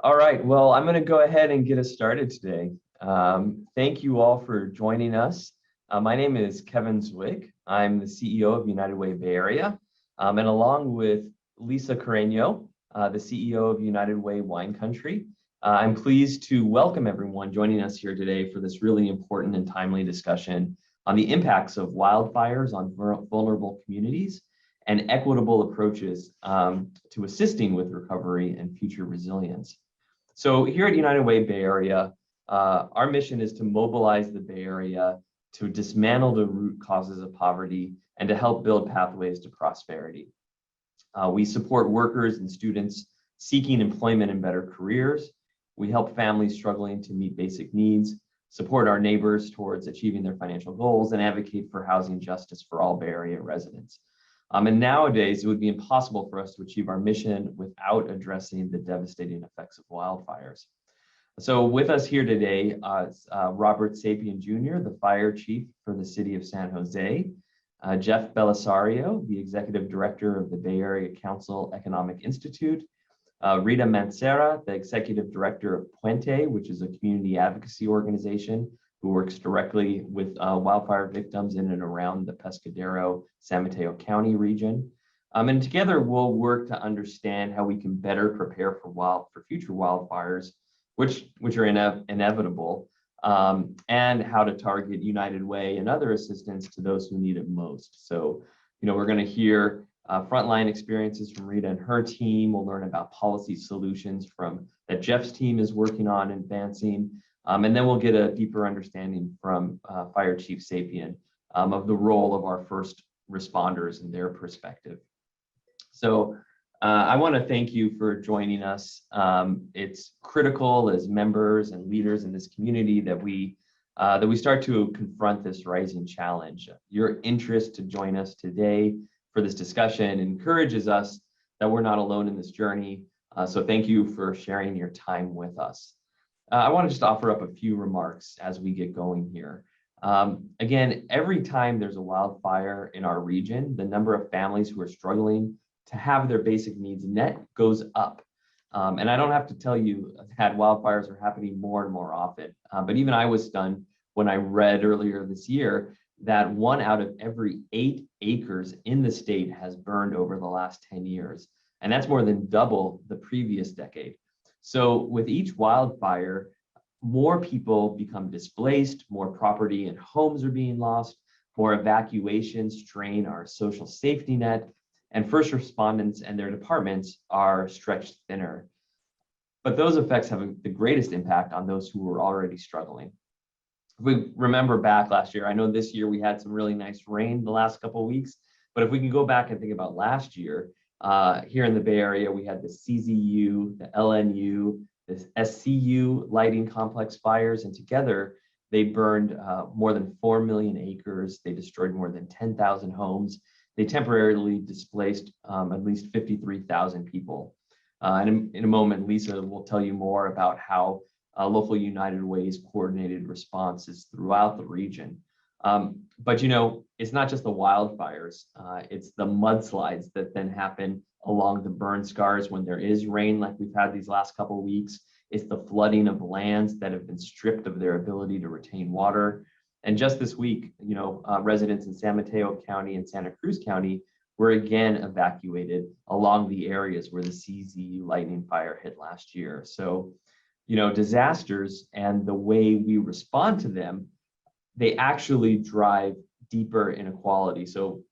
All right, well, I'm going to go ahead and get us started today. Thank you all for joining us. My name is Kevin Zwick. I'm the CEO of United Way Bay Area, and along with Lisa Carreño, the CEO of United Way Wine Country, I'm pleased to welcome everyone joining us here today for this really important and timely discussion on the impacts of wildfires on vulnerable communities and equitable approaches to assisting with recovery and future resilience. So here at United Way Bay Area, our mission is to mobilize the Bay Area to dismantle the root causes of poverty and to help build pathways to prosperity. We support workers and students seeking employment and better careers. We help families struggling to meet basic needs, support our neighbors towards achieving their financial goals, and advocate for housing justice for all Bay Area residents. And nowadays, it would be impossible for us to achieve our mission without addressing the devastating effects of wildfires. So with us here today is Robert Sapien Jr., the fire chief for the city of San Jose, Jeff Belisario, the executive director of the Bay Area Council Economic Institute, Rita Mancera, the executive director of Puente, which is a community advocacy organization who works directly with wildfire victims in and around the Pescadero, San Mateo County region. And together we'll work to understand how we can better prepare for future wildfires, which are inevitable, and how to target United Way and other assistance to those who need it most. So, we're going to hear frontline experiences from Rita and her team. We'll learn about policy solutions that Jeff's team is working on advancing. And then we'll get a deeper understanding from Fire Chief Sapien of the role of our first responders and their perspective. So I want to thank you for joining us. It's critical as members and leaders in this community that we start to confront this rising challenge. Your interest to join us today for this discussion encourages us that we're not alone in this journey. So thank you for sharing your time with us. I want to just offer up a few remarks as we get going here. Again, every time there's a wildfire in our region, the number of families who are struggling to have their basic needs met goes up. And I don't have to tell you that wildfires are happening more and more often. But even I was stunned when I read earlier this year that 1 out of every 8 acres in the state has burned over the last 10 years. And that's more than double the previous decade. So with each wildfire, more people become displaced, more property and homes are being lost, more evacuations strain our social safety net, and first responders and their departments are stretched thinner. But those effects have the greatest impact on those who were already struggling. If we remember back last year, I know this year we had some really nice rain the last couple of weeks, but if we can go back and think about last year, here in the Bay Area, we had the CZU, the LNU, the SCU lighting complex fires, and together they burned more than 4 million acres. They destroyed more than 10,000 homes. They temporarily displaced at least 53,000 people. And in a moment, Lisa will tell you more about how local United Way's coordinated responses throughout the region. But it's not just the wildfires, it's the mudslides that then happen along the burn scars when there is rain like we've had these last couple of weeks. It's the flooding of lands that have been stripped of their ability to retain water. And just this week, residents in San Mateo County and Santa Cruz County were again evacuated along the areas where the CZU lightning fire hit last year. So, disasters and the way we respond to them, they actually drive deeper inequality. So,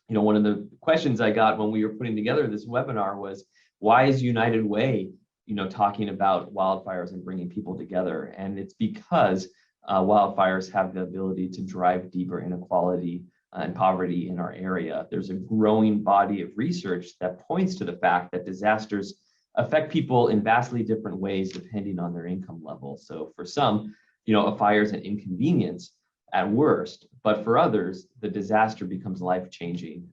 one of the questions I got when we were putting together this webinar was, why is United Way, talking about wildfires and bringing people together? And it's because wildfires have the ability to drive deeper inequality and poverty in our area. There's a growing body of research that points to the fact that disasters affect people in vastly different ways depending on their income level. So for some, a fire is an inconvenience at worst, but for others, the disaster becomes life-changing.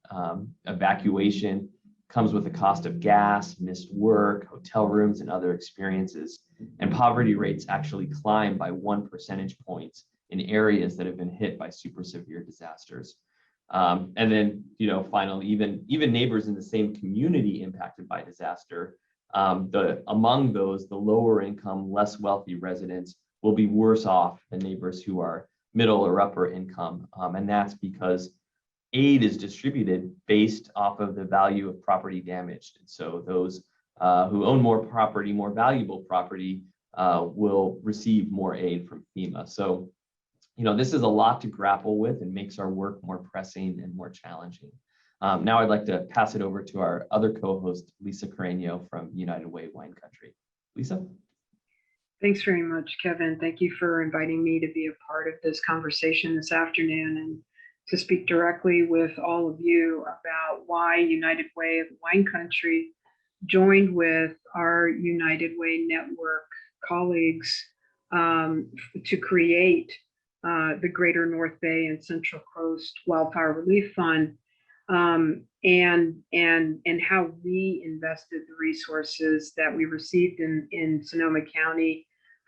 Evacuation comes with the cost of gas, missed work, hotel rooms, and other experiences. And poverty rates actually climb by 1 percentage point in areas that have been hit by super severe disasters. And then, finally, even neighbors in the same community impacted by disaster among those, the lower income, less wealthy residents will be worse off than neighbors who are middle or upper income. And that's because aid is distributed based off of the value of property damaged. And so those who own more property, more valuable property, will receive more aid from FEMA. So, this is a lot to grapple with and makes our work more pressing and more challenging. Now I'd like to pass it over to our other co-host, Lisa Carreño from United Way Wine Country. Lisa? Thanks very much, Kevin. Thank you for inviting me to be a part of this conversation this afternoon and to speak directly with all of you about why United Way of Wine Country joined with our United Way network colleagues to create the Greater North Bay and Central Coast Wildfire Relief Fund, and how we invested the resources that we received in Sonoma County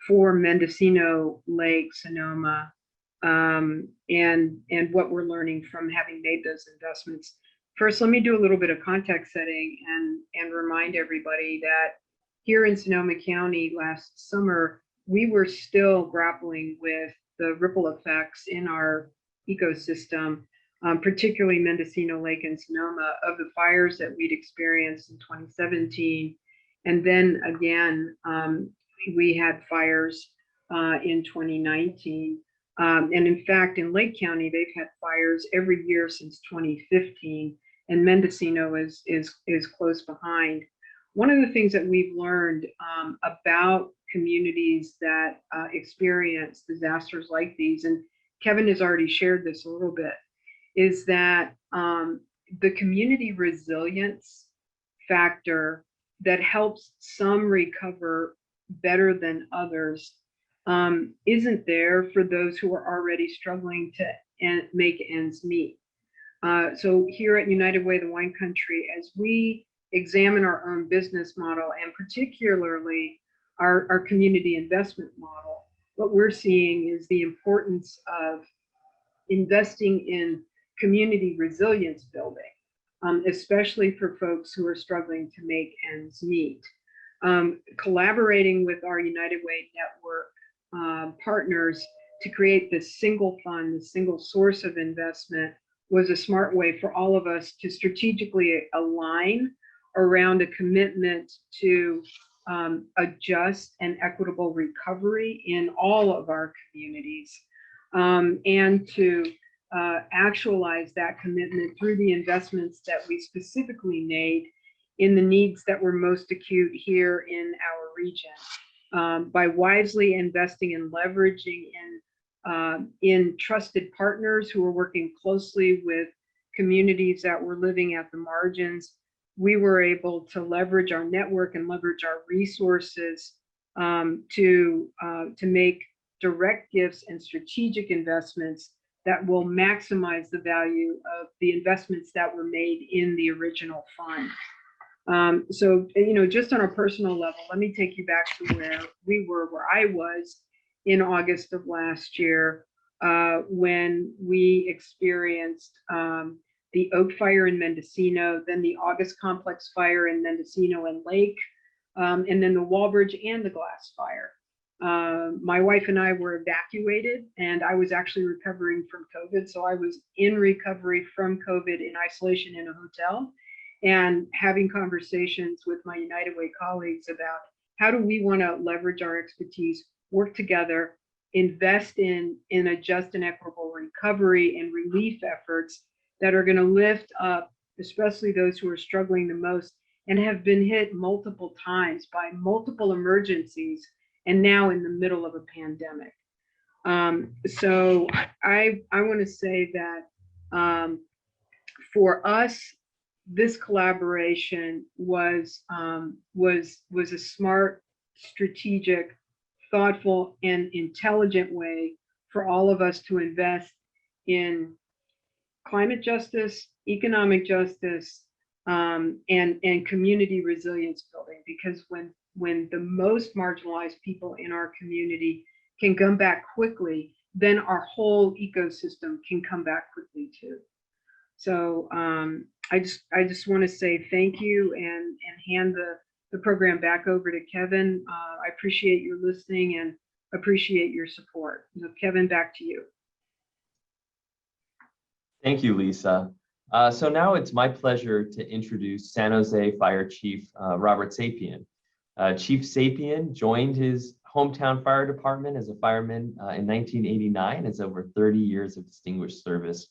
for Mendocino Lake, Sonoma, and what we're learning from having made those investments. First, let me do a little bit of context setting and remind everybody that here in Sonoma County last summer, we were still grappling with the ripple effects in our ecosystem, particularly Mendocino Lake and Sonoma, of the fires that we'd experienced in 2017. And then again, we had fires in 2019. And in fact, in Lake County, they've had fires every year since 2015, and Mendocino is close behind. One of the things that we've learned about communities that experience disasters like these, and Kevin has already shared this a little bit, is that the community resilience factor that helps some recover better than others isn't there for those who are already struggling to make ends meet. So here at United Way, the Wine Country, as we examine our own business model and particularly our community investment model, what we're seeing is the importance of investing in community resilience building, especially for folks who are struggling to make ends meet. Collaborating with our United Way network partners to create this single fund, this single source of investment, was a smart way for all of us to strategically align around a commitment to a just and equitable recovery in all of our communities, and to actualize that commitment through the investments that we specifically made in the needs that were most acute here in our region, by wisely investing and leveraging in trusted partners who are working closely with communities that were living at the margins. We were able to leverage our network and leverage our resources to make direct gifts and strategic investments that will maximize the value of the investments that were made in the original fund. So, just on a personal level, let me take you back to where I was in August of last year, when we experienced the Oak Fire in Mendocino, then the August Complex Fire in Mendocino and Lake, and then the Walbridge and the Glass Fire. My wife and I were evacuated, and I was actually recovering from COVID. So I was in recovery from COVID in isolation in a hotel and having conversations with my United Way colleagues about how do we want to leverage our expertise, work together, invest in a just and equitable recovery and relief efforts that are going to lift up, especially those who are struggling the most and have been hit multiple times by multiple emergencies and now in the middle of a pandemic. So I want to say that for us, this collaboration was a smart, strategic, thoughtful, and intelligent way for all of us to invest in climate justice, economic justice, and community resilience building. Because when the most marginalized people in our community can come back quickly, then our whole ecosystem can come back quickly too. So I just want to say thank you and hand the program back over to Kevin. I appreciate your listening and appreciate your support. So Kevin, back to you. Thank you, Lisa. So now it's my pleasure to introduce San Jose Fire Chief Robert Sapien. Chief Sapien joined his hometown fire department as a fireman in 1989, has over 30 years of distinguished service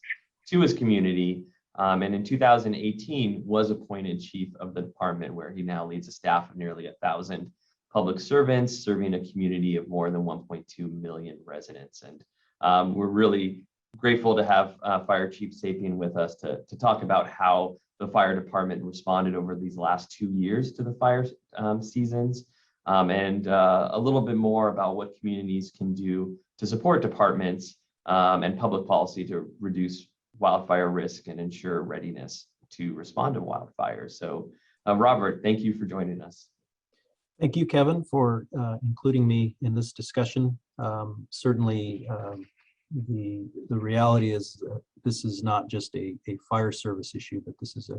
to his community, and in 2018 was appointed chief of the department, where he now leads a staff of nearly 1,000 public servants serving a community of more than 1.2 million residents. And we're really grateful to have Fire Chief Sapien with us to talk about how the fire department responded over these last 2 years to the fire seasons, and a little bit more about what communities can do to support departments and public policy to reduce wildfire risk and ensure readiness to respond to wildfires. So Robert, thank you for joining us. Thank you, Kevin, for including me in this discussion. Certainly, the reality is this is not just a fire service issue, but this is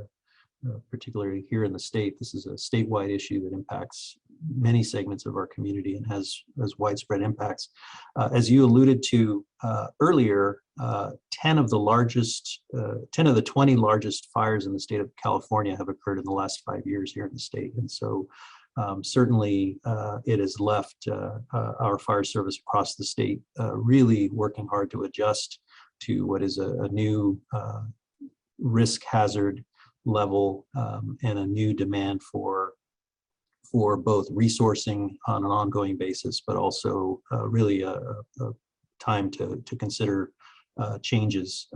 particularly here in the state, this is a statewide issue that impacts many segments of our community and has widespread impacts. As you alluded to earlier, 10 of the 20 largest fires in the state of California have occurred in the last 5 years here in the state. And so certainly it has left our fire service across the state really working hard to adjust to what is a new risk hazard level and a new demand for both resourcing on an ongoing basis, but also really a time to consider changes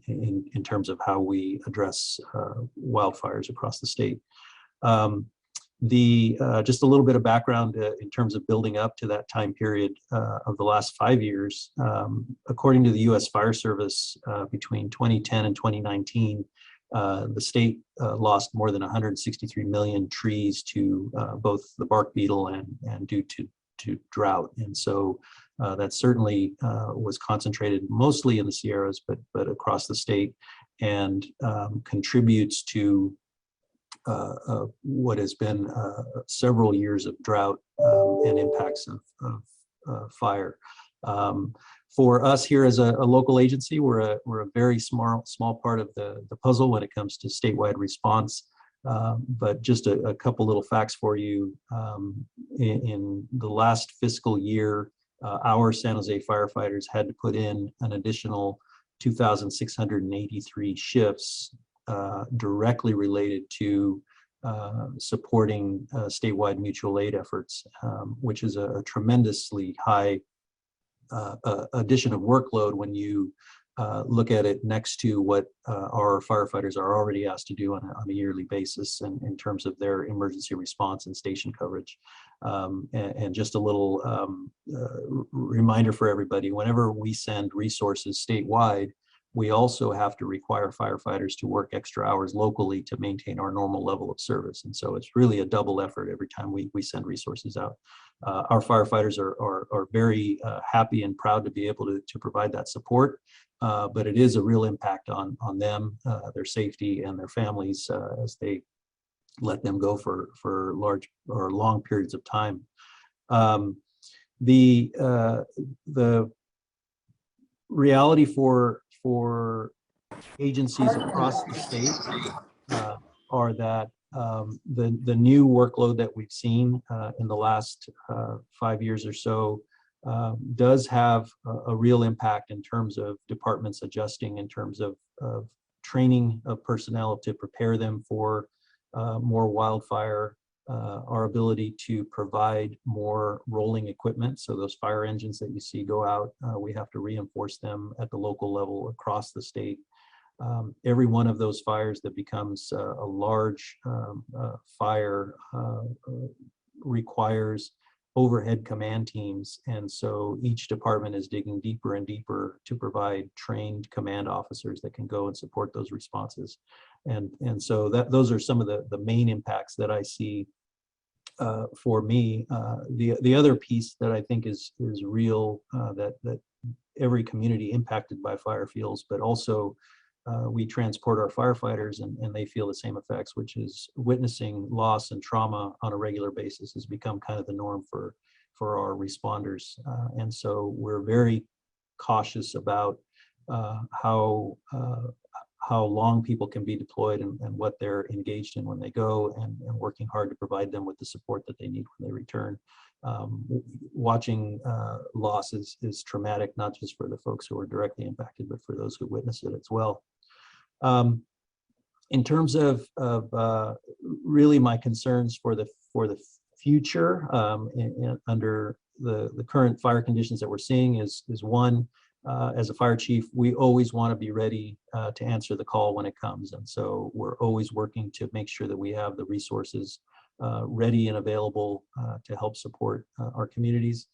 in terms of how we address wildfires across the state. Just a little bit of background in terms of building up to that time period of the last 5 years. According to the U.S. Fire Service, between 2010 and 2019, the state lost more than 163 million trees to both the bark beetle and due to drought. And so that certainly was concentrated mostly in the Sierras, but across the state, and contributes to what has been several years of drought and impacts of fire. For us here as a local agency, we're a very small part of the puzzle when it comes to statewide response. But just a couple little facts for you. In the last fiscal year, our San Jose firefighters had to put in an additional 2,683 shifts directly related to supporting statewide mutual aid efforts, which is a tremendously high addition of workload when you look at it next to what our firefighters are already asked to do on a yearly basis in terms of their emergency response and station coverage. And just a little reminder for everybody, whenever we send resources statewide, we also have to require firefighters to work extra hours locally to maintain our normal level of service. And so it's really a double effort every time we send resources out. Our firefighters are very happy and proud to be able to provide that support, but it is a real impact on them, their safety and their families as they let them go for large or long periods of time. The reality for agencies across the state are that the new workload that we've seen in the last 5 years or so does have a real impact in terms of departments adjusting in terms of training of personnel to prepare them for more wildfire, our ability to provide more rolling equipment. So those fire engines that you see go out, we have to reinforce them at the local level across the state. Every one of those fires that becomes a large fire requires overhead command teams. And so each department is digging deeper and deeper to provide trained command officers that can go and support those responses. And so those are some of the main impacts that I see for me. The other piece that I think is real, that every community impacted by fire feels, but also we transport our firefighters, and they feel the same effects, which is witnessing loss and trauma on a regular basis has become kind of the norm for our responders. And so we're very cautious about how long people can be deployed and what they're engaged in when they go, and working hard to provide them with the support that they need when they return. Watching loss is traumatic, not just for the folks who are directly impacted, but for those who witness it as well. In terms of really my concerns for the future under the current fire conditions that we're seeing is one, as a fire chief, we always want to be ready to answer the call when it comes. And so we're always working to make sure that we have the resources ready and available to help support our communities.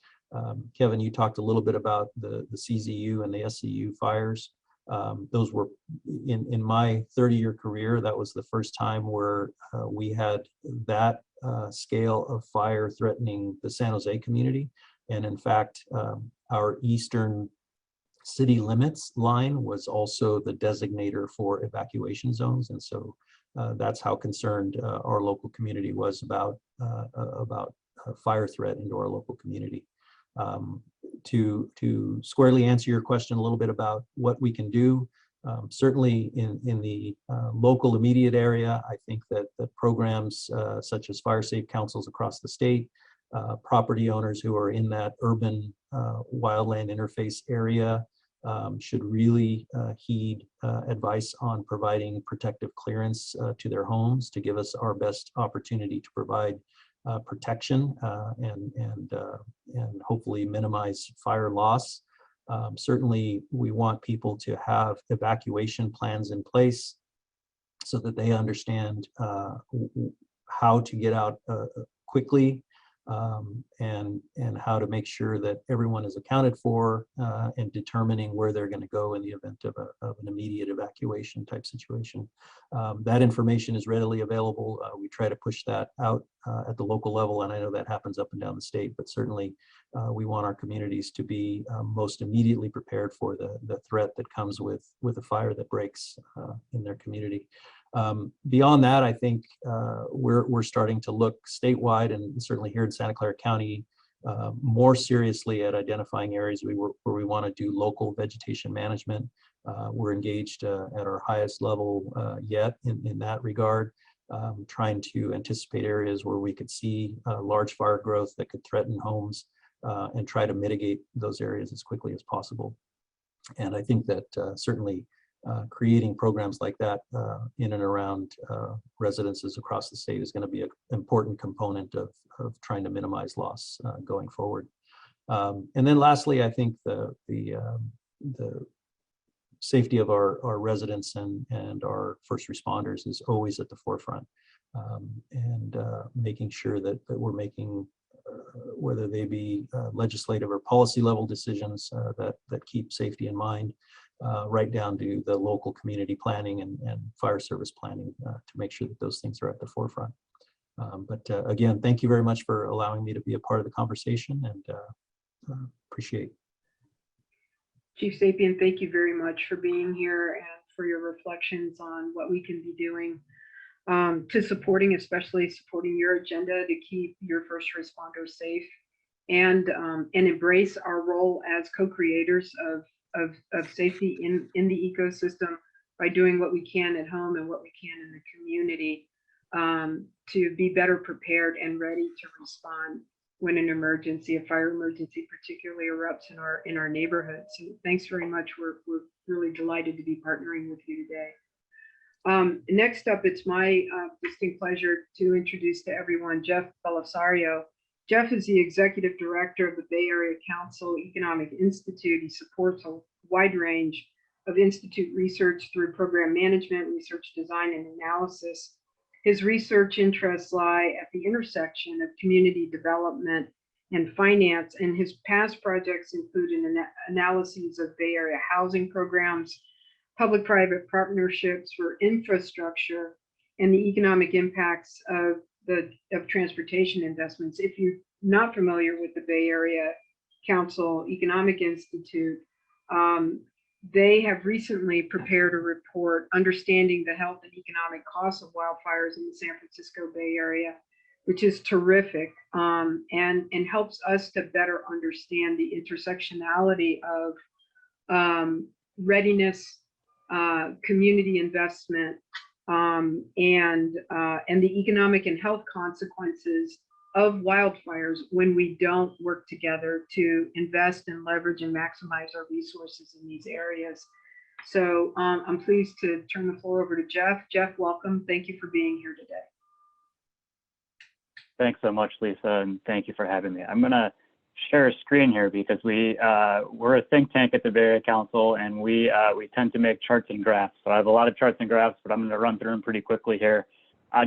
Kevin, you talked a little bit about the CZU and the SCU fires. Those were, in my 30-year career, that was the first time where we had that scale of fire threatening the San Jose community. And in fact, our eastern city limits line was also the designator for evacuation zones. And so that's how concerned our local community was about fire threat into our local community. To squarely answer your question a little bit about what we can do, certainly in the local immediate area, I think that the programs such as fire safe councils across the state, property owners who are in that urban wildland interface area should really heed advice on providing protective clearance to their homes to give us our best opportunity to provide protection and hopefully minimize fire loss. Certainly, we want people to have evacuation plans in place so that they understand how to get out quickly, and how to make sure that everyone is accounted for, and determining where they're going to go in the event of an immediate evacuation type situation. That information is readily available. We try to push that out at the local level, and I know that happens up and down the state, but certainly we want our communities to be most immediately prepared for the threat that comes with a fire that breaks in their community. Beyond that, I think we're starting to look statewide, and certainly here in Santa Clara County, more seriously at identifying areas where we want to do local vegetation management. We're engaged at our highest level yet in that regard, trying to anticipate areas where we could see large fire growth that could threaten homes, and try to mitigate those areas as quickly as possible. And I think that certainly creating programs like that in and around residences across the state is going to be an important component of trying to minimize loss going forward. And then lastly, I think the safety of our residents and our first responders is always at the forefront, and making sure that we're making whether they be legislative or policy level decisions that keep safety in mind, right down to the local community planning and fire service planning to make sure that those things are at the forefront. But again, thank you very much for allowing me to be a part of the conversation, and appreciate. Chief Sapien, thank you very much for being here and for your reflections on what we can be doing to especially supporting your agenda to keep your first responders safe, and embrace our role as co-creators of safety in the ecosystem by doing what we can at home and what we can in the community to be better prepared and ready to respond when an emergency, a fire emergency particularly, erupts in our neighborhood. So thanks very much. We're really delighted to be partnering with you today. Next up, it's my distinct pleasure to introduce to everyone Jeff Belisario. Jeff is the executive director of the Bay Area Council Economic Institute. He supports a wide range of institute research through program management, research design, and analysis. His research interests lie at the intersection of community development and finance, and his past projects include analyses of Bay Area housing programs, public-private partnerships for infrastructure, and the economic impacts of transportation investments. If you're not familiar with the Bay Area Council Economic Institute, they have recently prepared a report, Understanding the Health and Economic Costs of Wildfires in the San Francisco Bay Area, which is terrific, and helps us to better understand the intersectionality of readiness, community investment, and the economic and health consequences of wildfires when we don't work together to invest and leverage and maximize our resources in these areas. So I'm pleased to turn the floor over to Jeff. Jeff, welcome. Thank you for being here today. Thanks so much, Lisa, and thank you for having me. I'm going to share a screen here because we're a think tank at the Bay Area Council, and we tend to make charts and graphs. So I have a lot of charts and graphs, but I'm going to run through them pretty quickly here.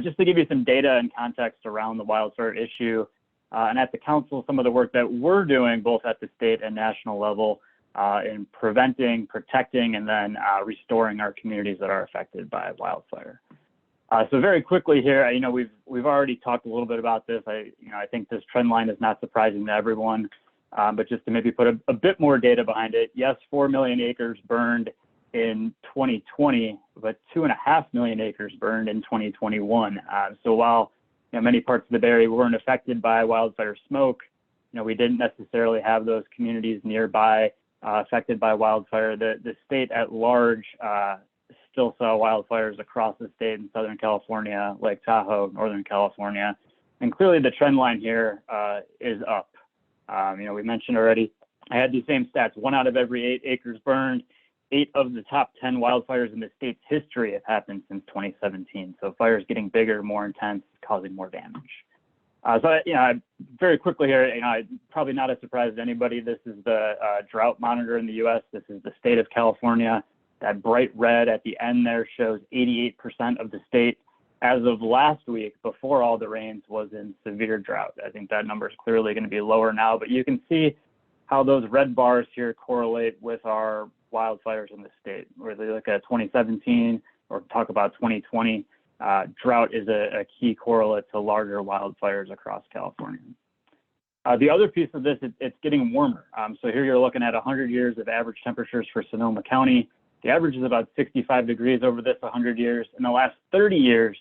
Just to give you some data and context around the wildfire issue, and at the council, some of the work that we're doing both at the state and national level in preventing, protecting, and then restoring our communities that are affected by wildfire. So very quickly here, we've already talked a little bit about this. I think this trend line is not surprising to everyone, but just to maybe put a bit more data behind it. Yes, 4 million acres burned in 2020, but 2.5 million acres burned in 2021. So while many parts of the Bay Area weren't affected by wildfire smoke, we didn't necessarily have those communities nearby affected by wildfire. The state at large still saw wildfires across the state in Southern California, Lake Tahoe, Northern California, and clearly the trend line here is up. We mentioned already, I had these same stats: 1 out of every 8 acres burned. 8 of the top 10 wildfires in the state's history have happened since 2017. So fires getting bigger, more intense, causing more damage. Very quickly here, probably not a surprise to anybody. This is the drought monitor in the U.S. This is the state of California. That bright red at the end there shows 88% of the state as of last week, before all the rains, was in severe drought. I think that number is clearly going to be lower now, but you can see how those red bars here correlate with our wildfires in the state. Where they look at 2017 or talk about 2020, drought is a key correlate to larger wildfires across California. The other piece of this, it's getting warmer. So here you're looking at 100 years of average temperatures for Sonoma County. The average is about 65 degrees over this 100 years. In the last 30 years,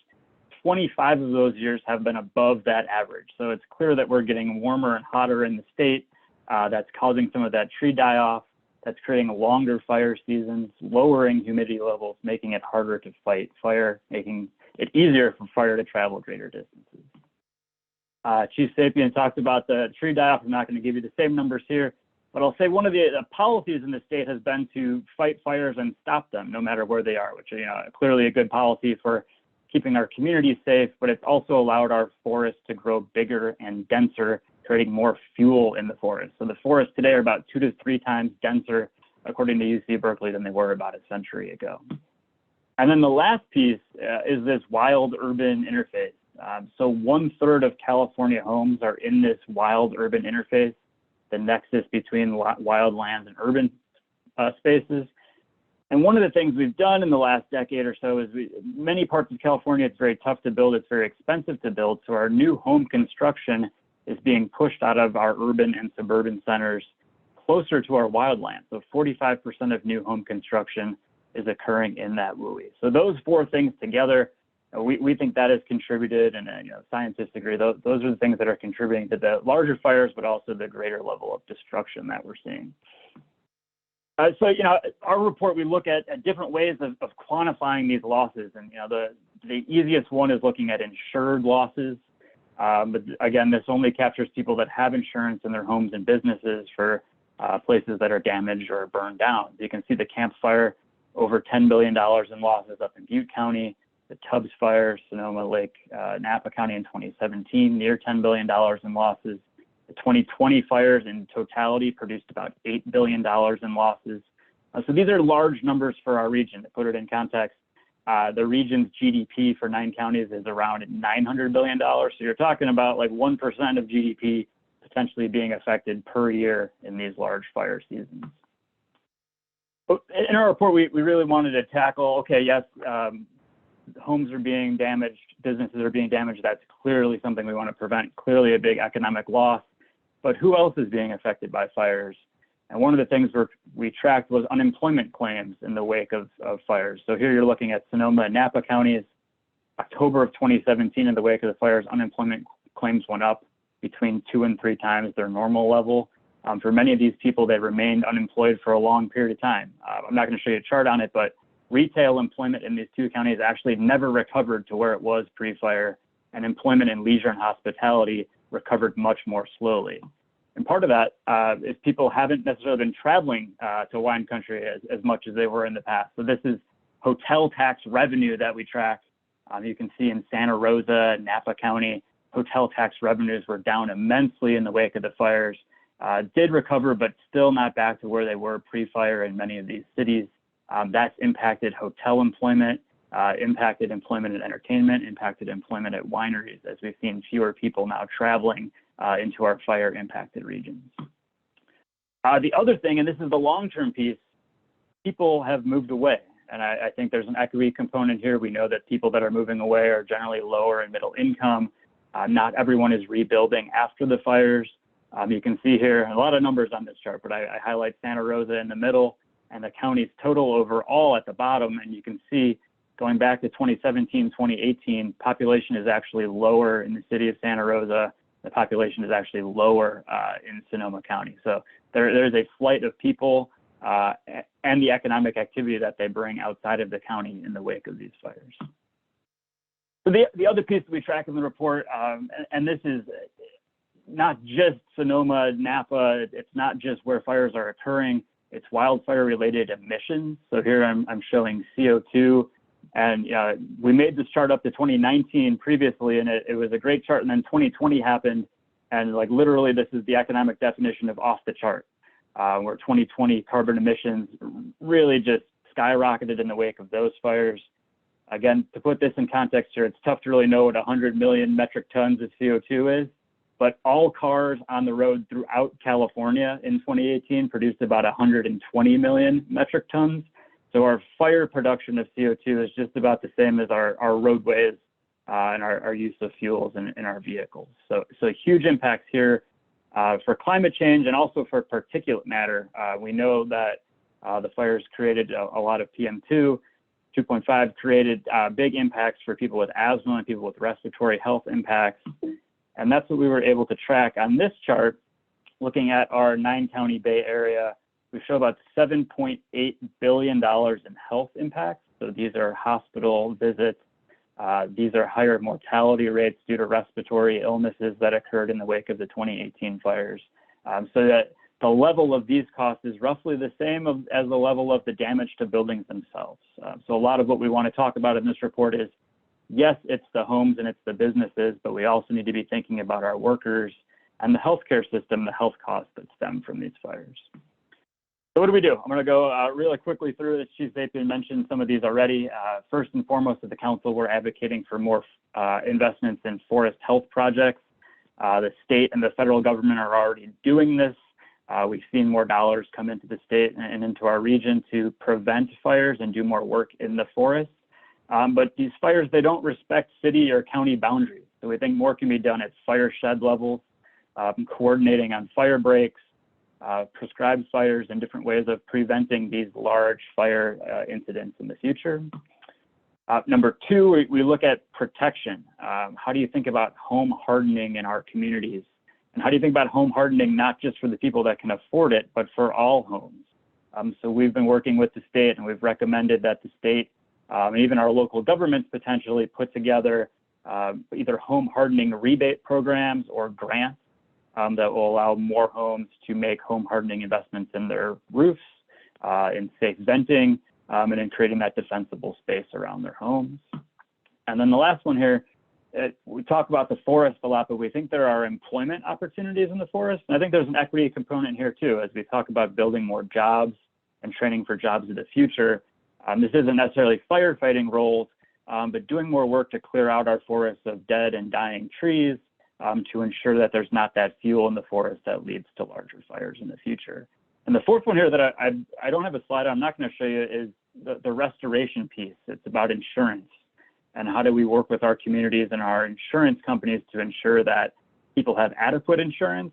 25 of those years have been above that average. So it's clear that we're getting warmer and hotter in the state. That's causing some of that tree die-off. That's creating longer fire seasons, lowering humidity levels, making it harder to fight fire, making it easier for fire to travel greater distances. Chief Sapien talked about the tree die-off. I'm not going to give you the same numbers here, but I'll say one of the policies in the state has been to fight fires and stop them no matter where they are, which is clearly a good policy for keeping our communities safe, but it's also allowed our forests to grow bigger and denser, creating more fuel in the forest. So the forests today are about 2 to 3 times denser, according to UC Berkeley, than they were about a century ago. And then the last piece is this wild-urban interface. So 1/3 of California homes are in this wild-urban interface, the nexus between wild lands and urban spaces. And one of the things we've done in the last decade or so is many parts of California, it's very tough to build, it's very expensive to build. So our new home construction is being pushed out of our urban and suburban centers closer to our wildland. So 45% of new home construction is occurring in that WUI. So those 4 things together, we think that has contributed, and scientists agree, those are the things that are contributing to the larger fires, but also the greater level of destruction that we're seeing. Our report, we look at different ways of quantifying these losses. And, the easiest one is looking at insured losses. But again, this only captures people that have insurance in their homes and businesses for places that are damaged or burned down. You can see the Camp Fire, over $10 billion in losses up in Butte County. The Tubbs Fire, Sonoma Lake, Napa County in 2017, near $10 billion in losses. The 2020 fires in totality produced about $8 billion in losses. So these are large numbers for our region. To put it in context, the region's GDP for 9 counties is around $900 billion. So you're talking about like 1% of GDP potentially being affected per year in these large fire seasons. In our report, we really wanted to tackle, okay, yes, homes are being damaged, businesses are being damaged. That's clearly something we want to prevent, clearly a big economic loss. But who else is being affected by fires? And one of the things we tracked was unemployment claims in the wake of fires. So here you're looking at Sonoma and Napa counties. October of 2017, in the wake of the fires, unemployment claims went up between 2 and 3 times their normal level. For many of these people, they remained unemployed for a long period of time. I'm not going to show you a chart on it, but retail employment in these 2 counties actually never recovered to where it was pre-fire, and employment in leisure and hospitality recovered much more slowly. And part of that is people haven't necessarily been traveling to wine country as much as they were in the past. So this is hotel tax revenue that we track. You can see in Santa Rosa, Napa County, hotel tax revenues were down immensely in the wake of the fires. Did recover, but still not back to where they were pre-fire in many of these cities. That's impacted hotel employment, impacted employment in entertainment, impacted employment at wineries, as we've seen fewer people now traveling into our fire impacted regions. The other thing, and this is the long-term piece, people have moved away. And I think there's an equity component here. We know that people that are moving away are generally lower and middle income. Not everyone is rebuilding after the fires. You can see here a lot of numbers on this chart, but I highlight Santa Rosa in the middle and the county's total overall at the bottom. And you can see going back to 2017, 2018, population is actually lower in the city of Santa Rosa. The population is actually lower in Sonoma County. So there's a flight of people and the economic activity that they bring outside of the county in the wake of these fires. So the other piece that we track in the report, and this is not just Sonoma, Napa, it's not just where fires are occurring, it's wildfire-related emissions. So here I'm showing CO2, and we made this chart up to 2019 previously, and it was a great chart, and then 2020 happened, and like literally this is the economic definition of off the chart. Where 2020 carbon emissions really just skyrocketed in the wake of those fires. Again, to put this in context here, it's tough to really know what 100 million metric tons of CO2 is, but all cars on the road throughout California in 2018 produced about 120 million metric tons. So our fire production of CO2 is just about the same as our roadways and our use of fuels in our vehicles. So huge impacts here. For climate change and also for particulate matter. We know that the fires created a lot of PM2. 2.5 created big impacts for people with asthma and people with respiratory health impacts. And that's what we were able to track on this chart, looking at our 9-county Bay Area. We show about $7.8 billion in health impacts. So these are hospital visits. These are higher mortality rates due to respiratory illnesses that occurred in the wake of the 2018 fires. So that the level of these costs is roughly the same as the level of the damage to buildings themselves. So a lot of what we want to talk about in this report is, yes, it's the homes and it's the businesses, but we also need to be thinking about our workers and the healthcare system, the health costs that stem from these fires. So what do? I'm going to go really quickly through this. Chief Zapian mentioned some of these already. First and foremost, at the council, we're advocating for more investments in forest health projects. The state and the federal government are already doing this. We've seen more dollars come into the state and into our region to prevent fires and do more work in the forest. But these fires, they don't respect city or county boundaries. So we think more can be done at fire shed levels, coordinating on fire breaks, prescribed fires, and different ways of preventing these large fire incidents in the future. Number 2, we look at protection. How do you think about home hardening in our communities? And how do you think about home hardening, not just for the people that can afford it, but for all homes? So we've been working with the state, and we've recommended that the state and even our local governments potentially put together either home hardening rebate programs or grants that will allow more homes to make home hardening investments in their roofs, in safe venting, and in creating that defensible space around their homes. And then the last one here, we talk about the forest a lot, but we think there are employment opportunities in the forest. And I think there's an equity component here too, as we talk about building more jobs and training for jobs of the future. This isn't necessarily firefighting roles, but doing more work to clear out our forests of dead and dying trees, to ensure that there's not that fuel in the forest that leads to larger fires in the future. And the fourth one here that I don't have a slide on, I'm not going to show you, is the restoration piece. It's about insurance and how do we work with our communities and our insurance companies to ensure that people have adequate insurance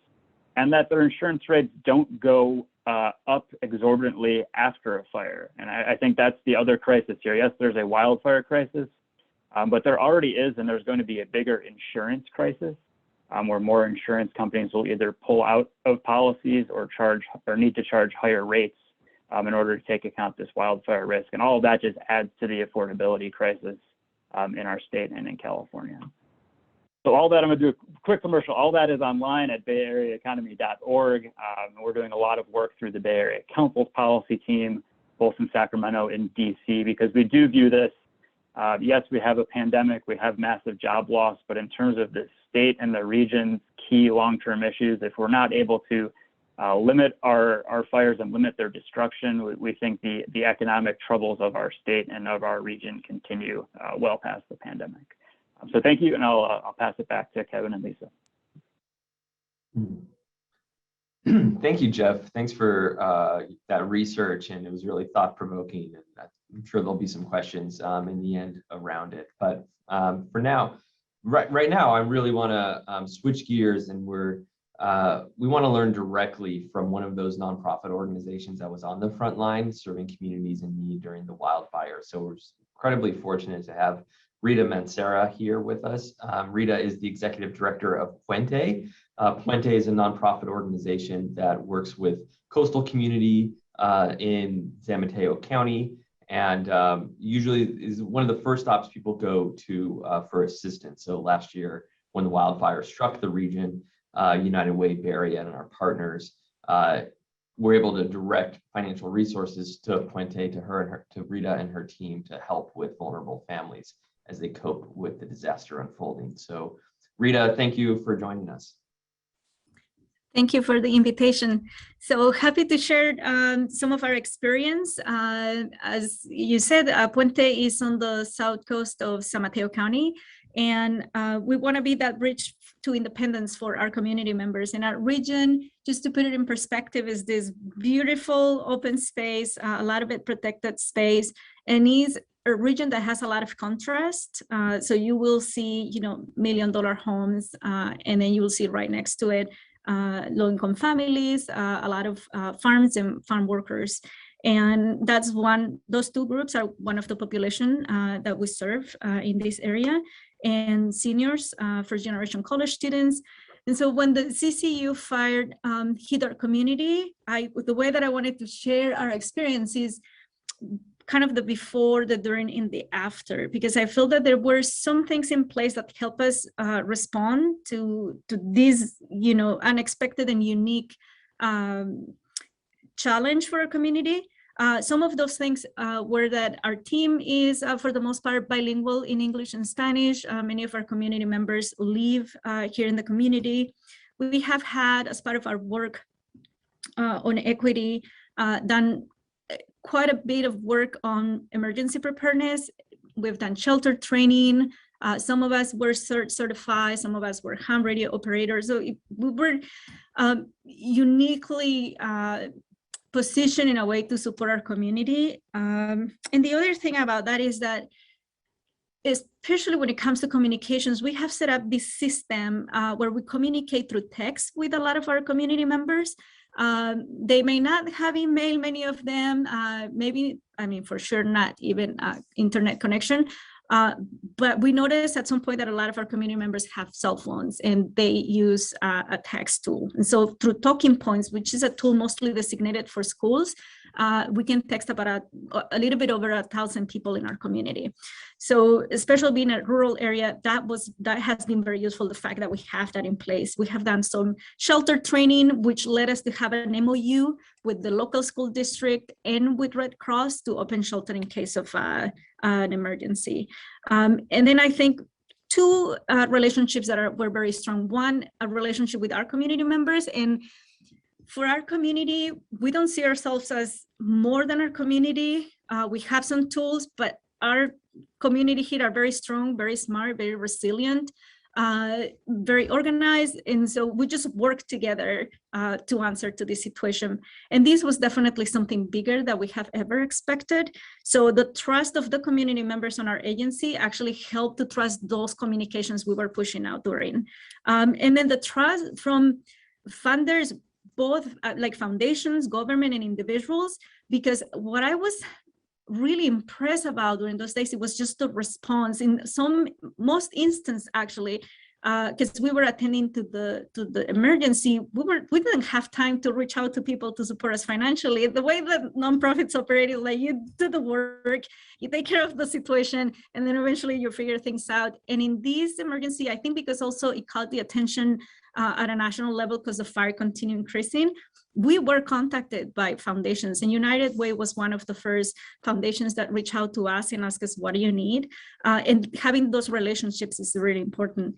and that their insurance rates don't go up exorbitantly after a fire. And I think that's the other crisis here. Yes, there's a wildfire crisis, but there already is, and there's going to be a bigger insurance crisis where more insurance companies will either pull out of policies or need to charge higher rates in order to take account this wildfire risk. And all of that just adds to the affordability crisis in our state and in California. So all that, I'm going to do a quick commercial. All that is online at bayareaeconomy.org. We're doing a lot of work through the Bay Area Council's policy team, both in Sacramento and DC, because we do view this, yes, we have a pandemic, we have massive job loss, but in terms of the state and the region's key long-term issues, if we're not able to limit our fires and limit their destruction, we think the economic troubles of our state and of our region continue well past the pandemic. So thank you, and I'll pass it back to Kevin and Lisa. Thank you, Jeff. Thanks for that research, and it was really thought-provoking, and I'm sure there'll be some questions in the end around it. But for now, right now, I really want to switch gears, and we want to learn directly from one of those nonprofit organizations that was on the front line serving communities in need during the wildfire. So we're incredibly fortunate to have Rita Mancera here with us. Rita is the executive director of Fuente. Fuente is a nonprofit organization that works with coastal community in San Mateo County, and usually is one of the first stops people go to for assistance. So last year, when the wildfire struck the region, United Way Bay Area and our partners were able to direct financial resources to Fuente, to Rita and her team, to help with vulnerable families as they cope with the disaster unfolding. So Rita, thank you for joining us. Thank you for the invitation. So happy to share some of our experience. As you said, Puente is on the south coast of San Mateo County, and we want to be that bridge to independence for our community members. And our region, just to put it in perspective, is this beautiful open space, a lot of it protected space, and is a region that has a lot of contrast. So you will see, $1 million those, and then you will see right next to it low-income families, a lot of farms and farm workers. And those two groups are one of the population that we serve in this area, and seniors, first-generation college students. And so when the CCU fire hit our community, the way that I wanted to share our experience is kind of the before, the during, and the after, because I feel that there were some things in place that help us respond to this, unexpected and unique challenge for our community. Some of those things were that our team is, for the most part, bilingual in English and Spanish. Many of our community members live here in the community. We have had, as part of our work on equity, done quite a bit of work on emergency preparedness. We've done shelter training. Some of us were certified, some of us were ham radio operators. So we were uniquely positioned in a way to support our community. And the other thing about that is that, especially when it comes to communications, we have set up this system where we communicate through text with a lot of our community members. They may not have email, many of them, for sure not even internet connection. But we noticed at some point that a lot of our community members have cell phones and they use a text tool. And so through Talking Points, which is a tool mostly designated for schools, we can text about a little bit over 1,000 people in our community. So especially being a rural area, that has been very useful, the fact that we have that in place. We have done some shelter training, which led us to have an MOU with the local school district and with Red Cross to open shelter in case of an emergency. And then I think two relationships that were very strong. One, a relationship with our community members. And for our community, we don't see ourselves as more than our community. We have some tools, but our community here are very strong, very smart, very resilient, very organized. And so we just work together to answer to this situation. And this was definitely something bigger than we have ever expected. So the trust of the community members on our agency actually helped to trust those communications we were pushing out during. And then the trust from funders, both like foundations, government, and individuals, because what I was really impressed about during those days, it was just the response in most instances, actually, because we were attending to the emergency. We didn't have time to reach out to people to support us financially. The way that nonprofits operate is like, you do the work, you take care of the situation, and then eventually you figure things out. And in this emergency, I think because also it caught the attention at a national level because the fire continued increasing, we were contacted by foundations, and United Way was one of the first foundations that reached out to us and asked us, what do you need? And having those relationships is really important.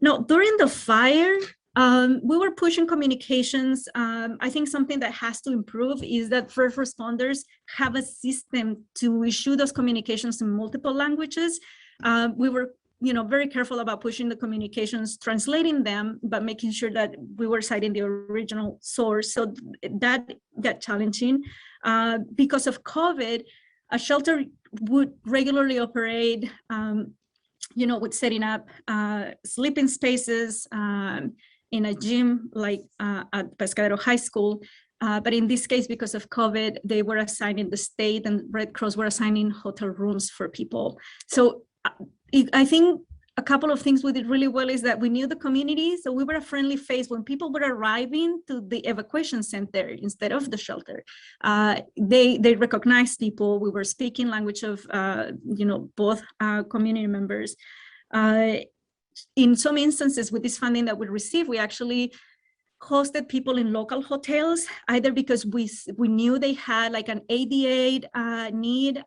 Now, during the fire, we were pushing communications. I think something that has to improve is that first responders have a system to issue those communications in multiple languages. We were very careful about pushing the communications, translating them, but making sure that we were citing the original source. So that got challenging. Because of COVID, a shelter would regularly operate, with setting up sleeping spaces in a gym like at Pescadero High School. But in this case, because of COVID, they were assigning, the state and Red Cross were assigning hotel rooms for people. So I think a couple of things we did really well is that we knew the community. So we were a friendly face when people were arriving to the evacuation center instead of the shelter. They recognized people. We were speaking language of, both community members. In some instances with this funding that we received, we actually hosted people in local hotels, either because we knew they had like an ADA need.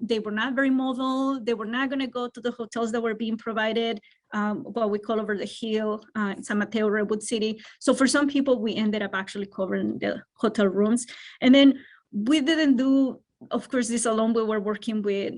They were not very mobile. They were not going to go to the hotels that were being provided, what we call over the hill in San Mateo, Redwood City. So for some people, we ended up actually covering the hotel rooms. And then we didn't do, of course, this alone. We were working with,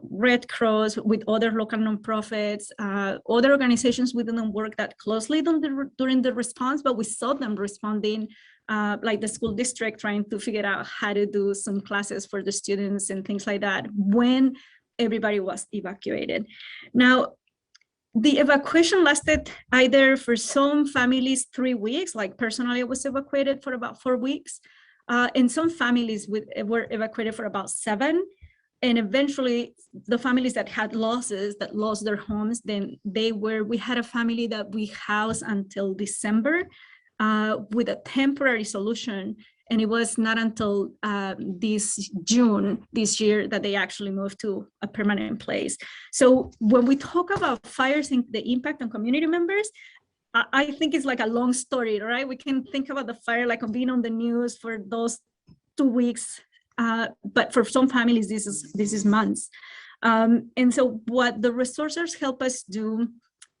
Red Cross, with other local nonprofits, other organizations. We didn't work that closely during the response, but we saw them responding, like the school district trying to figure out how to do some classes for the students and things like that when everybody was evacuated. Now, the evacuation lasted either for some families 3 weeks, like personally I was evacuated for about 4 weeks. And some families were evacuated for about 7. And eventually the families that had losses, that lost their homes, then we had a family that we housed until December with a temporary solution. And it was not until this June this year that they actually moved to a permanent place. So when we talk about fires and the impact on community members, I think it's like a long story, right? We can think about the fire like being on the news for those 2 weeks, but for some families, this is months. And so what the resources help us do,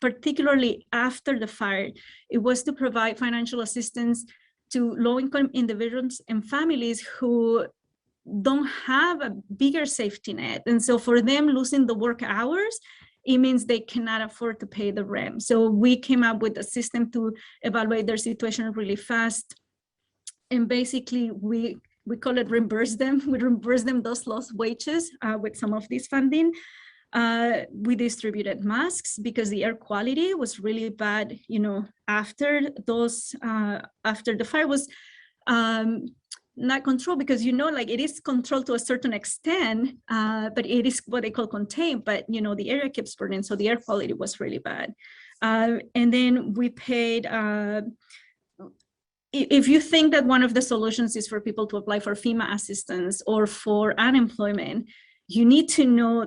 particularly after the fire, it was to provide financial assistance to low-income individuals and families who don't have a bigger safety net. And so for them, losing the work hours, it means they cannot afford to pay the rent. So we came up with a system to evaluate their situation really fast. And basically we call it reimburse them. We reimburse them those lost wages with some of this funding. We distributed masks because the air quality was really bad, after the fire was not controlled, because it is controlled to a certain extent, but it is what they call contained, but the area keeps burning, so the air quality was really bad. And then we paid, if you think that one of the solutions is for people to apply for FEMA assistance or for unemployment, you need to know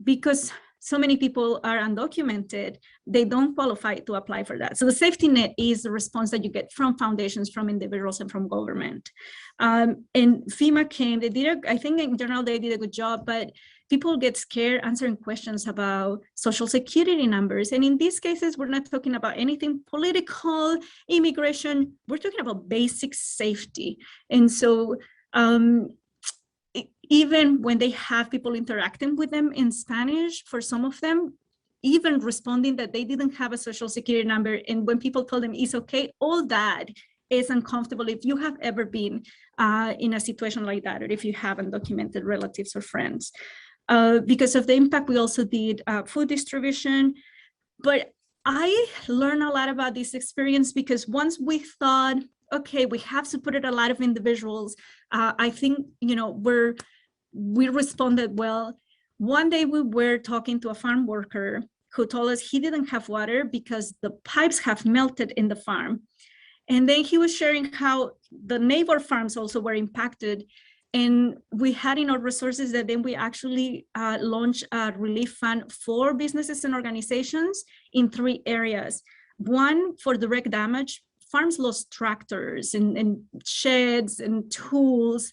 because so many people are undocumented, they don't qualify to apply for that. So the safety net is the response that you get from foundations, from individuals, and from government. And FEMA came, I think in general, they did a good job, but people get scared answering questions about social security numbers. And in these cases, we're not talking about anything political, immigration, we're talking about basic safety. And so, even when they have people interacting with them in Spanish, for some of them, even responding that they didn't have a social security number, and when people told them it's okay, all that is uncomfortable if you have ever been in a situation like that, or if you have undocumented relatives or friends. Because of the impact, we also did food distribution. But I learned a lot about this experience because once we thought, okay, we have supported a lot of individuals. I think, we responded well. One day we were talking to a farm worker who told us he didn't have water because the pipes have melted in the farm. And then he was sharing how the neighbor farms also were impacted. And we had enough resources that then we actually launched a relief fund for businesses and organizations in 3 areas. One, for direct damage. Farms lost tractors and sheds and tools.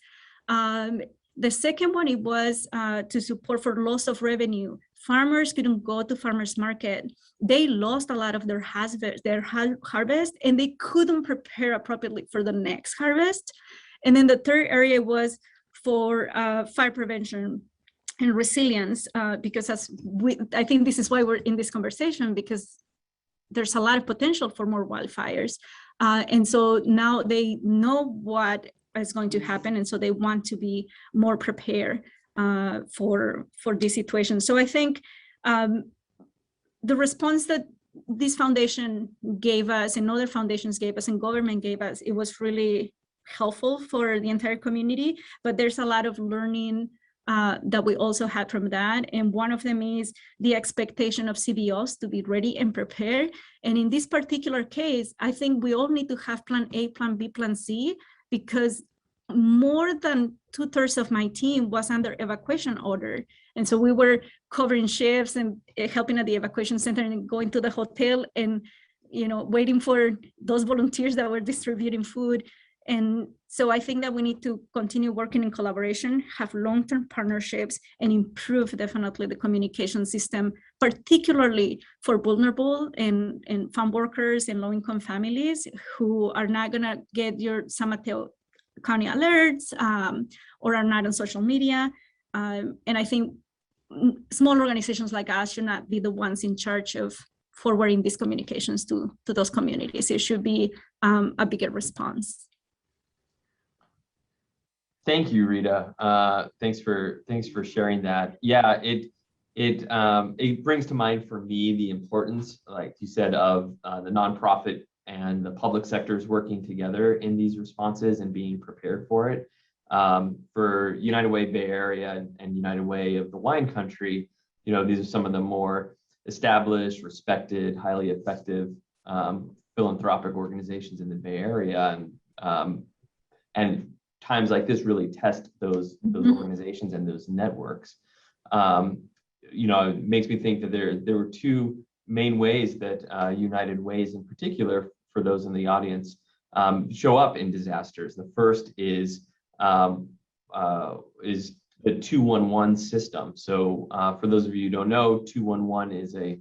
The second one, it was to support for loss of revenue. Farmers couldn't go to farmers market. They lost a lot of their harvest, and they couldn't prepare appropriately for the next harvest. And then the third area was for fire prevention and resilience, because I think this is why we're in this conversation, because there's a lot of potential for more wildfires. And so now they know what is going to happen, and so they want to be more prepared for this situation. So I think the response that this foundation gave us and other foundations gave us and government gave us, it was really helpful for the entire community, but there's a lot of learning that we also had from that. And one of them is the expectation of CBOs to be ready and prepared. And in this particular case, I think we all need to have plan A, plan B, plan C, because more than 2/3 of my team was under evacuation order. And so we were covering shifts and helping at the evacuation center and going to the hotel and, waiting for those volunteers that were distributing food. And so I think that we need to continue working in collaboration, have long-term partnerships, and improve definitely the communication system, particularly for vulnerable and farm workers and low-income families who are not gonna get your San Mateo County alerts or are not on social media. And I think small organizations like us should not be the ones in charge of forwarding these communications to those communities. It should be a bigger response. Thank you, Rita. Thanks for sharing that. Yeah, it brings to mind for me the importance, like you said, of the nonprofit and the public sectors working together in these responses and being prepared for it. For United Way Bay Area and United Way of the wine country, these are some of the more established, respected, highly effective philanthropic organizations in the Bay Area, and times like this really test those organizations and those networks. It makes me think that there were 2 main ways that United Ways, in particular, for those in the audience, show up in disasters. The first is the 211 system. So for those of you who don't know, 211 is a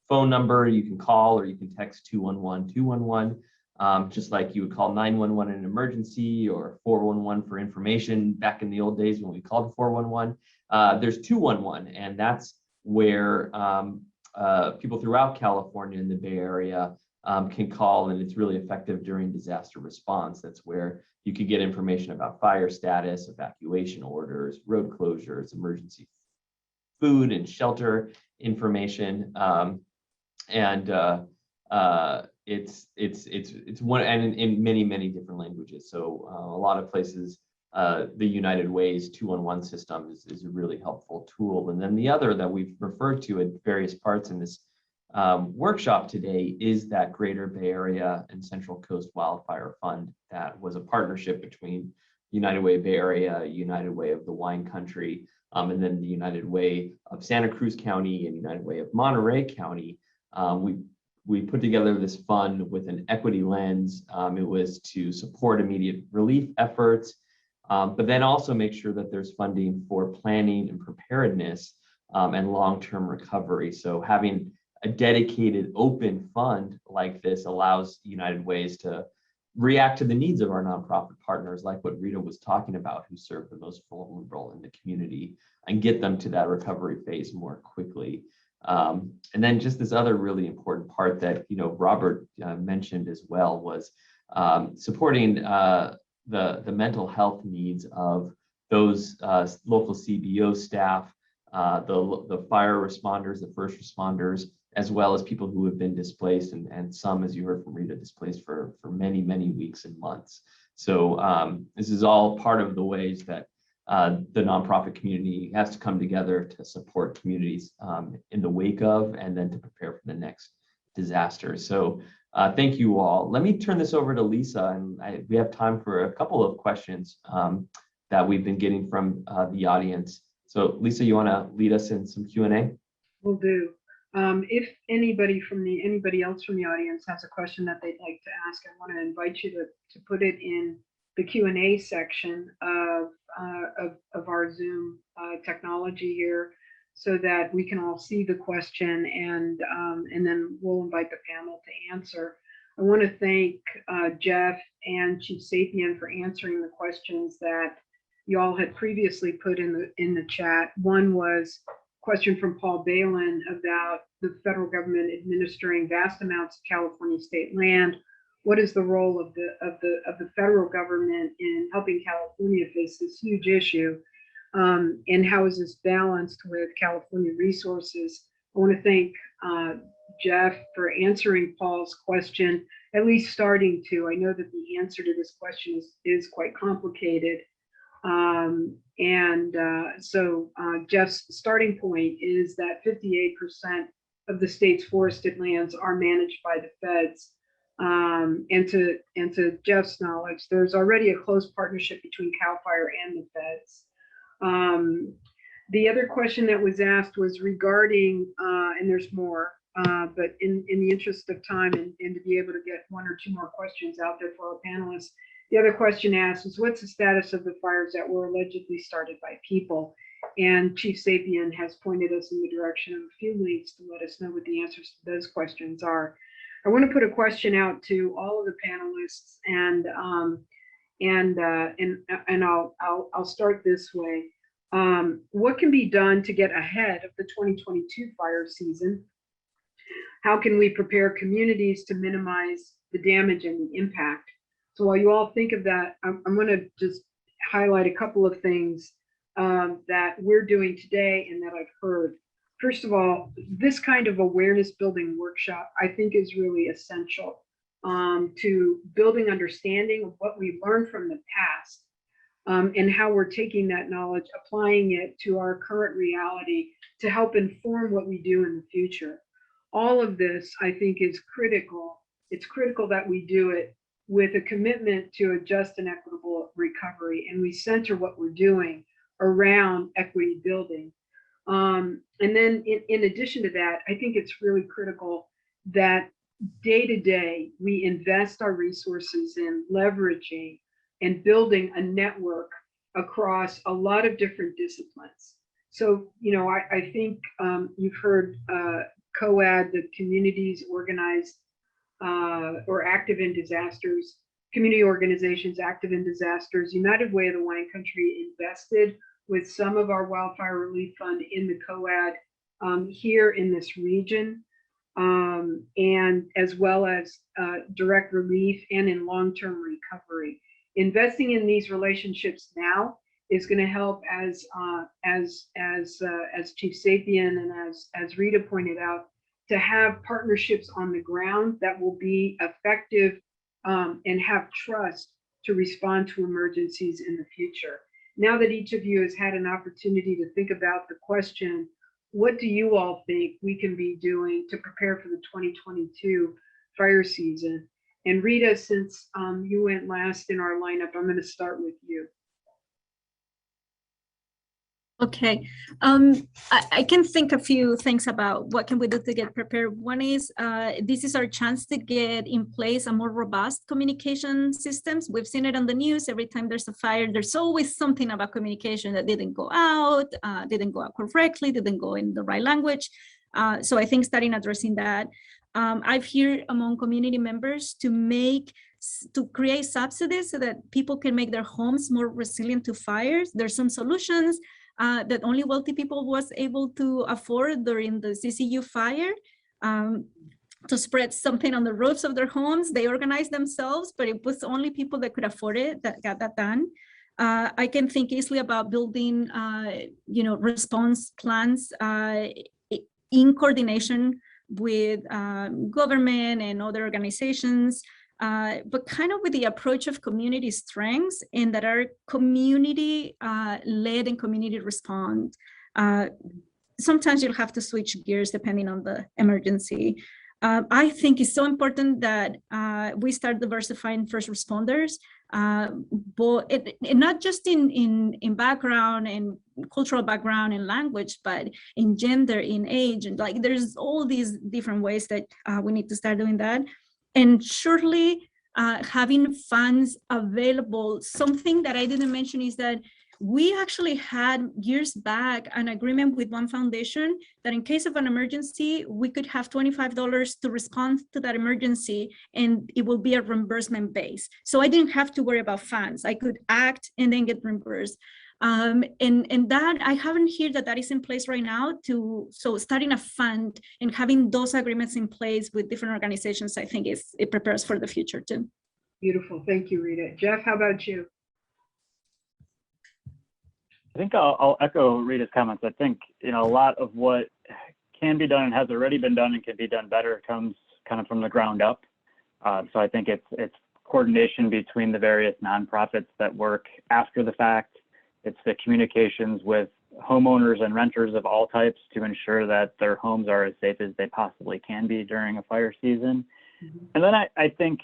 phone number you can call, or you can text 211-211. Just like you would call 911 in an emergency or 411 for information back in the old days when we called 411. There's 211, and that's where people throughout California and the Bay Area can call, and it's really effective during disaster response. That's where you could get information about fire status, evacuation orders, road closures, emergency food and shelter information, it's one, and in many different languages. So a lot of places, the United Ways 211 system is a really helpful tool. And then the other that we've referred to at various parts in this workshop today is that Greater Bay Area and Central Coast Wildfire Fund that was a partnership between United Way Bay Area, United Way of the wine country, and then the United Way of Santa Cruz County and United Way of Monterey County. We put together this fund with an equity lens. It was to support immediate relief efforts, but then also make sure that there's funding for planning and preparedness and long-term recovery. So having a dedicated open fund like this allows United Ways to react to the needs of our nonprofit partners, like what Rita was talking about, who serve the most vulnerable in the community, and get them to that recovery phase more quickly. And then just this other really important part that Robert mentioned as well was supporting the mental health needs of those local CBO staff, the fire responders, the first responders, as well as people who have been displaced, and some, as you heard from Rita, displaced for many, many weeks and months. So this is all part of the ways that the nonprofit community has to come together to support communities in the wake of, and then to prepare for the next disaster. So thank you all. Let me turn this over to Lisa, and we have time for a couple of questions that we've been getting from the audience. So Lisa, you want to lead us in some Q&A? Will do. If anybody else from the audience has a question that they'd like to ask, I want to invite you to put it in the Q&A section of our Zoom technology here, so that we can all see the question, and then we'll invite the panel to answer. I want to thank Jeff and Chief Sapien for answering the questions that you all had previously put in the chat. One was a question from Paul Balin about the federal government administering vast amounts of California state land. What is the role of the federal government in helping California face this huge issue? And how is this balanced with California resources? I want to thank Jeff for answering Paul's question, at least starting to. I know that the answer to this question is quite complicated. So Jeff's starting point is that 58% of the state's forested lands are managed by the feds. And to Jeff's knowledge, there's already a close partnership between CAL FIRE and the feds. The other question that was asked was regarding, and there's more, but in the interest of time and to be able to get one or two more questions out there for our panelists, the other question asked was, what's the status of the fires that were allegedly started by people? And Chief Sapien has pointed us in the direction of a few links to let us know what the answers to those questions are. I want to put a question out to all of the panelists, and I'll start this way. What can be done to get ahead of the 2022 fire season? How can we prepare communities to minimize the damage and the impact? So while you all think of that, I'm going to just highlight a couple of things that we're doing today and that I've heard. First of all, this kind of awareness building workshop, I think, is really essential to building understanding of what we learned from the past, and how we're taking that knowledge, applying it to our current reality to help inform what we do in the future. All of this, I think, is critical. It's critical that we do it with a commitment to a just and equitable recovery, and we center what we're doing around equity building. And then in addition to that, I think it's really critical that day to day we invest our resources in leveraging and building a network across a lot of different disciplines. So, you know, I think you've heard COAD, the communities organized or active in disasters, community organizations active in disasters. United Way of the Wine Country invested with some of our wildfire relief fund in the COAD here in this region, and as well as direct relief and in long-term recovery. Investing in these relationships now is going to help, as Chief Sapien and as Rita pointed out, to have partnerships on the ground that will be effective and have trust to respond to emergencies in the future. Now that each of you has had an opportunity to think about the question, what do you all think we can be doing to prepare for the 2022 fire season? And Rita, since you went last in our lineup, I'm going to start with you. Okay, I can think a few things about what can we do to get prepared. One is this is our chance to get in place a more robust communication systems. We've seen it on the news. Every time there's a fire, there's always something about communication that didn't go out, didn't go out correctly, didn't go in the right language. So I think starting addressing that. I've heard among community members to create subsidies so that people can make their homes more resilient to fires. There's some solutions that only wealthy people was able to afford during the CCU fire, to spread something on the roofs of their homes. They organized themselves, but it was only people that could afford it that got that done. I can think easily about building, response plans in coordination with government and other organizations, but kind of with the approach of community strengths and that are community led and community respond. Sometimes you'll have to switch gears depending on the emergency. I think it's so important that we start diversifying first responders, but not just in background and cultural background and language, but in gender, in age, and like there's all these different ways that we need to start doing that. And surely having funds available. Something that I didn't mention is that we actually had years back an agreement with one foundation that in case of an emergency, we could have $25 to respond to that emergency, and it will be a reimbursement base. So I didn't have to worry about funds. I could act and then get reimbursed. And that I haven't heard that is in place right now. So starting a fund and having those agreements in place with different organizations, I think it prepares for the future too. Beautiful. Thank you, Rita. Jeff, how about you? I think I'll echo Rita's comments. I think, a lot of what can be done and has already been done and can be done better comes kind of from the ground up. So I think it's coordination between the various nonprofits that work after the fact. It's the communications with homeowners and renters of all types to ensure that their homes are as safe as they possibly can be during a fire season. Mm-hmm. And then I think,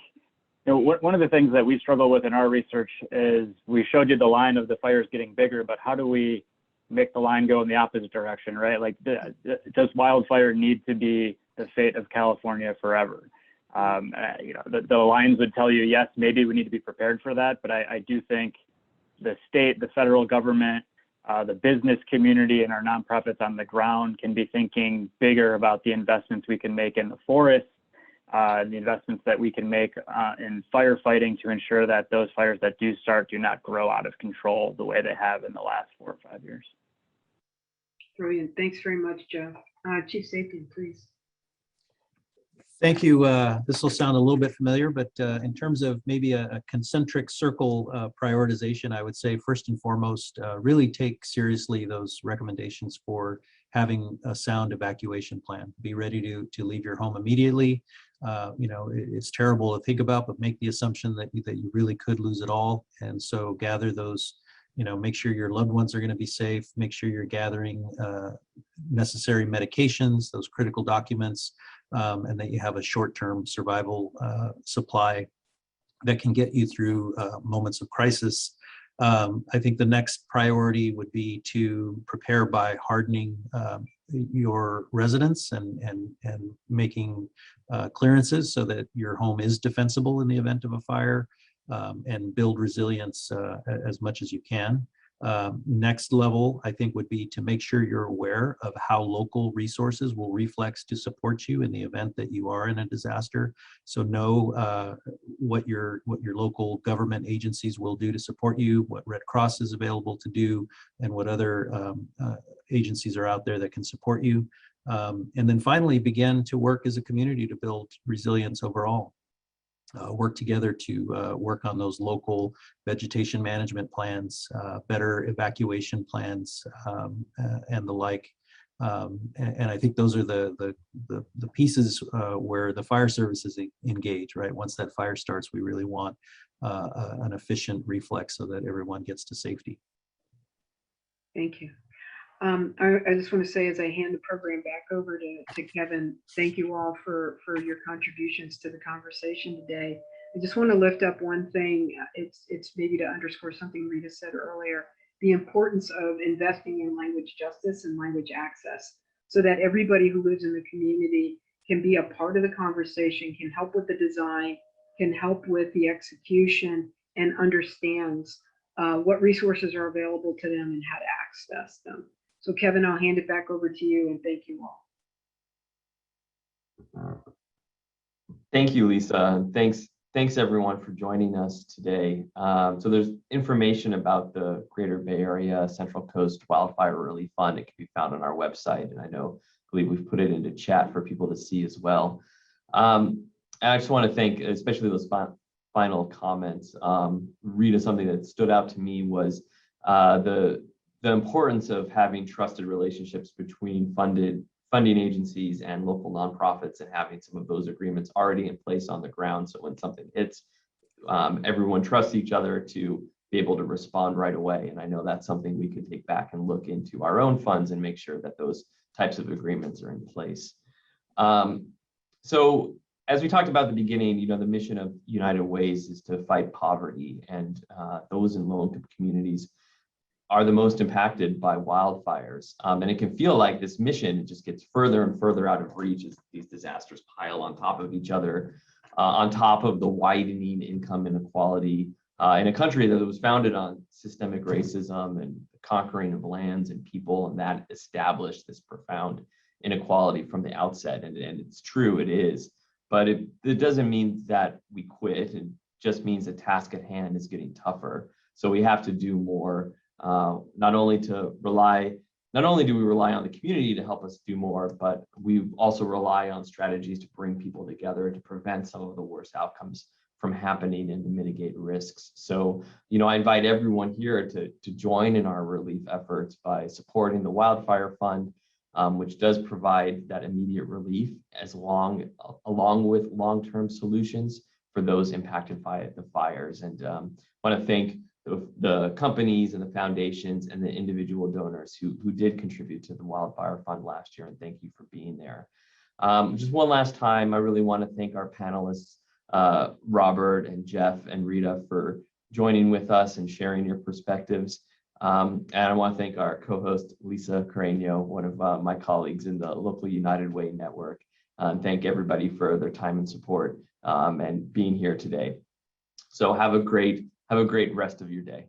one of the things that we struggle with in our research is we showed you the line of the fires getting bigger, but how do we make the line go in the opposite direction, right? Like, does wildfire need to be the fate of California forever? The lines would tell you, yes, maybe we need to be prepared for that, but I do think the state, the federal government, the business community, and our nonprofits on the ground can be thinking bigger about the investments we can make in the forest, the investments that we can make in firefighting to ensure that those fires that do start do not grow out of control the way they have in the last 4 or 5 years. Brilliant. Thanks very much, Jeff. Chief Safety, please. Thank you. This will sound a little bit familiar, but in terms of maybe a concentric circle prioritization, I would say first and foremost, really take seriously those recommendations for having a sound evacuation plan. Be ready to leave your home immediately. It's terrible to think about, but make the assumption that you really could lose it all. And so gather those, make sure your loved ones are going to be safe, make sure you're gathering necessary medications, those critical documents, and that you have a short-term survival supply that can get you through moments of crisis. I think the next priority would be to prepare by hardening your residence and making clearances so that your home is defensible in the event of a fire, and build resilience as much as you can. Next level, I think, would be to make sure you're aware of how local resources will reflex to support you in the event that you are in a disaster. So know what your local government agencies will do to support you, what Red Cross is available to do, and what other agencies are out there that can support you. And then finally, begin to work as a community to build resilience overall. Work together to work on those local vegetation management plans, better evacuation plans, and the like. And I think those are the pieces where the fire services engage, right? Once that fire starts, we really want an efficient reflex so that everyone gets to safety. Thank you. I just want to say, as I hand the program back over to Kevin, thank you all for your contributions to the conversation today. I just want to lift up one thing. It's maybe to underscore something Rita said earlier, the importance of investing in language justice and language access so that everybody who lives in the community can be a part of the conversation, can help with the design, can help with the execution, and understands what resources are available to them and how to access them. So Kevin, I'll hand it back over to you, and thank you all. Thank you, Lisa. Thanks everyone for joining us today. So there's information about the Greater Bay Area Central Coast Wildfire Relief Fund. It can be found on our website, and I believe we've put it into chat for people to see as well. I just want to thank, especially those final comments. Rita, something that stood out to me was the importance of having trusted relationships between funded funding agencies and local nonprofits and having some of those agreements already in place on the ground. So when something hits, everyone trusts each other to be able to respond right away. And I know that's something we could take back and look into our own funds and make sure that those types of agreements are in place. So as we talked about at the beginning, you know, the mission of United Ways is to fight poverty, and those in low-income communities are the most impacted by wildfires. And it can feel like this mission just gets further and further out of reach as these disasters pile on top of each other, on top of the widening income inequality in a country that was founded on systemic racism and the conquering of lands and people, and that established this profound inequality from the outset. And it's true, it is. But it doesn't mean that we quit. It just means the task at hand is getting tougher. So we have to do more, not only do we rely on the community to help us do more, but we also rely on strategies to bring people together to prevent some of the worst outcomes from happening and to mitigate risks. So, you know, I invite everyone here to join in our relief efforts by supporting the Wildfire Fund, which does provide that immediate relief along with long-term solutions for those impacted by the fires. And I want to thank the companies and the foundations and the individual donors who did contribute to the Wildfire Fund last year, and thank you for being there. Just one last time, I really want to thank our panelists, Robert and Jeff and Rita, for joining with us and sharing your perspectives. And I want to thank our co-host, Lisa Carreño, one of my colleagues in the local United Way network. Thank everybody for their time and support and being here today. So have a great rest of your day.